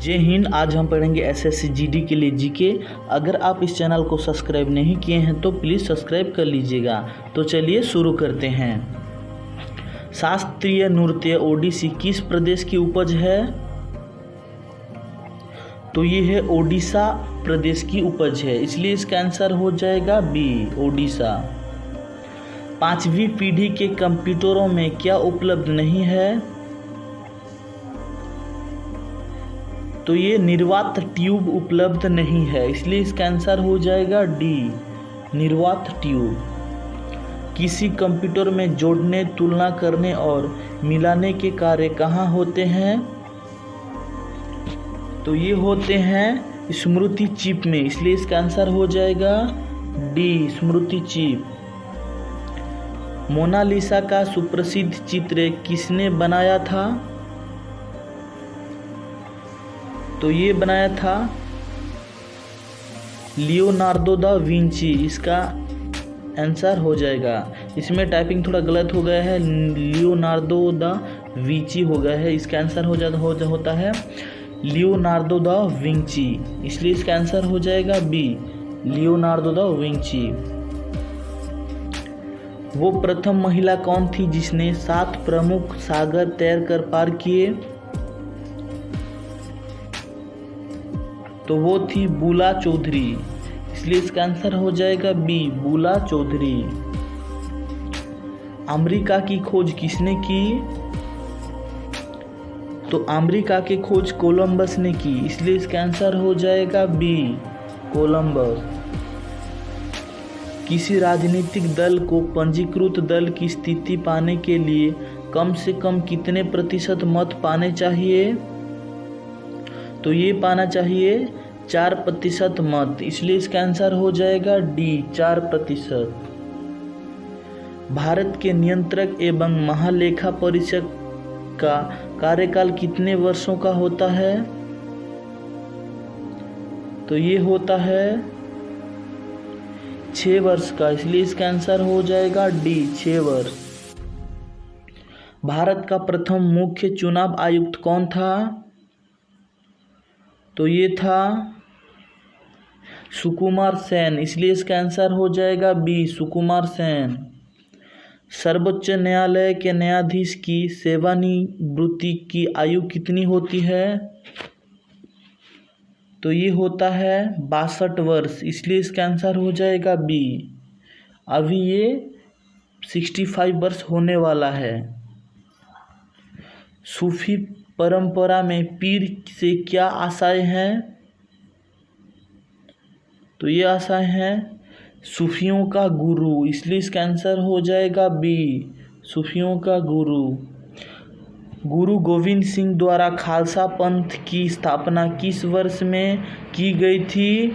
जय हिंद। आज हम पढ़ेंगे एसएससी जीडी के लिए जीके। अगर आप इस चैनल को सब्सक्राइब नहीं किए हैं तो प्लीज़ सब्सक्राइब कर लीजिएगा। तो चलिए शुरू करते हैं। शास्त्रीय नृत्य ओडिसी किस प्रदेश की उपज है? तो ये है ओडिशा प्रदेश की उपज है, इसलिए इसका आंसर हो जाएगा बी, ओडिशा। पांचवी पीढ़ी के कंप्यूटरों में क्या उपलब्ध नहीं है? तो ये निर्वात ट्यूब उपलब्ध नहीं है, इसलिए इसका आंसर हो जाएगा डी, निर्वात ट्यूब। किसी कंप्यूटर में जोड़ने, तुलना करने और मिलाने के कार्य कहाँ होते हैं? तो ये होते हैं स्मृति चिप में, इसलिए इसका आंसर हो जाएगा डी, स्मृति चिप। मोनालिसा का सुप्रसिद्ध चित्र किसने बनाया था? तो ये बनाया था लियोनार्डो दा विंची, इसका आंसर हो जाएगा। इसमें टाइपिंग थोड़ा गलत हो गया है, लियोनार्डो दा विंची हो गया है, इसका आंसर होता है लियोनार्डो दा विंची, इसलिए इसका आंसर हो जाएगा बी, लियोनार्डो दा विंची। वो प्रथम महिला कौन थी जिसने 7 प्रमुख सागर तैरकर पार किए? तो वो थी बुला चौधरी, इसलिए इसका आंसर हो जाएगा बी, बुला चौधरी। अमेरिका की खोज किसने की? तो अमेरिका की खोज कोलंबस ने की, इसलिए इसका आंसर हो जाएगा बी, कोलंबस। किसी राजनीतिक दल को पंजीकृत दल की स्थिति पाने के लिए कम से कम कितने प्रतिशत मत पाने चाहिए? तो ये पाना चाहिए 4% मत, इसलिए इसका आंसर हो जाएगा डी, 4%। भारत के नियंत्रक एवं महालेखा परीक्षक का कार्यकाल कितने वर्षों का होता है? तो ये होता है 6 वर्ष का, इसलिए इसका आंसर हो जाएगा डी, 6 वर्ष। भारत का प्रथम मुख्य चुनाव आयुक्त कौन था? तो ये था सुकुमार सेन, इसलिए इसका आंसर हो जाएगा बी, सुकुमार सेन। सर्वोच्च न्यायालय के न्यायाधीश की सेवानिवृत्ति की आयु कितनी होती है? तो ये होता है 62 वर्ष, इसलिए इसका आंसर हो जाएगा बी। अभी ये 65 वर्ष होने वाला है। सूफी परंपरा में पीर से क्या आशय हैं? तो ये आशय हैं सूफियों का गुरु, इसलिए इसका आंसर हो जाएगा बी, सूफियों का गुरु। गुरु गोविंद सिंह द्वारा खालसा पंथ की स्थापना किस वर्ष में की गई थी?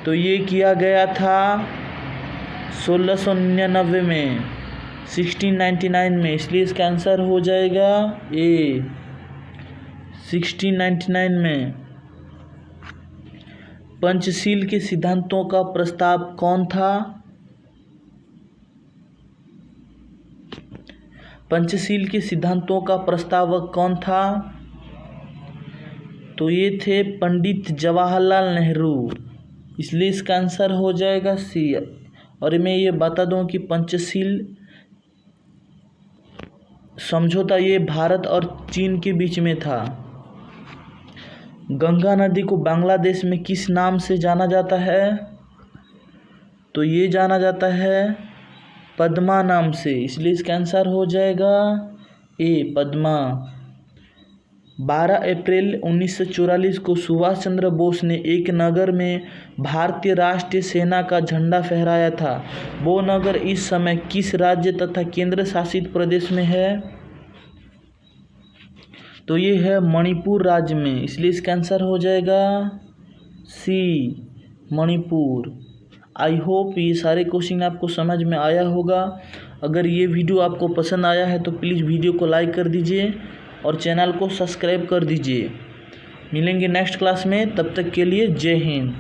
तो ये किया गया था 1699 में, 1699 में, इसलिए इसका आंसर हो जाएगा ए, 1699 में। पंचशील के सिद्धांतों का प्रस्ताव कौन था? पंचशील के सिद्धांतों का प्रस्तावक कौन था? तो ये थे पंडित जवाहरलाल नेहरू, इसलिए इसका आंसर हो जाएगा सी। और मैं ये बता दूं कि पंचशील समझौता ये भारत और चीन के बीच में था। गंगा नदी को बांग्लादेश में किस नाम से जाना जाता है? तो ये जाना जाता है पद्मा नाम से, इसलिए इसका आंसर हो जाएगा ए, पद्मा। 12 अप्रैल 1944 को सुभाष चंद्र बोस ने एक नगर में भारतीय राष्ट्रीय सेना का झंडा फहराया था। वो नगर इस समय किस राज्य तथा केंद्र शासित प्रदेश में है? तो ये है मणिपुर राज्य में, इसलिए इसका आंसर हो जाएगा सी, मणिपुर। आई होप ये सारे क्वेश्चन आपको समझ में आया होगा। अगर ये वीडियो आपको पसंद आया है तो प्लीज़ वीडियो को लाइक कर दीजिए और चैनल को सब्सक्राइब कर दीजिए। मिलेंगे नेक्स्ट क्लास में, तब तक के लिए जय हिंद।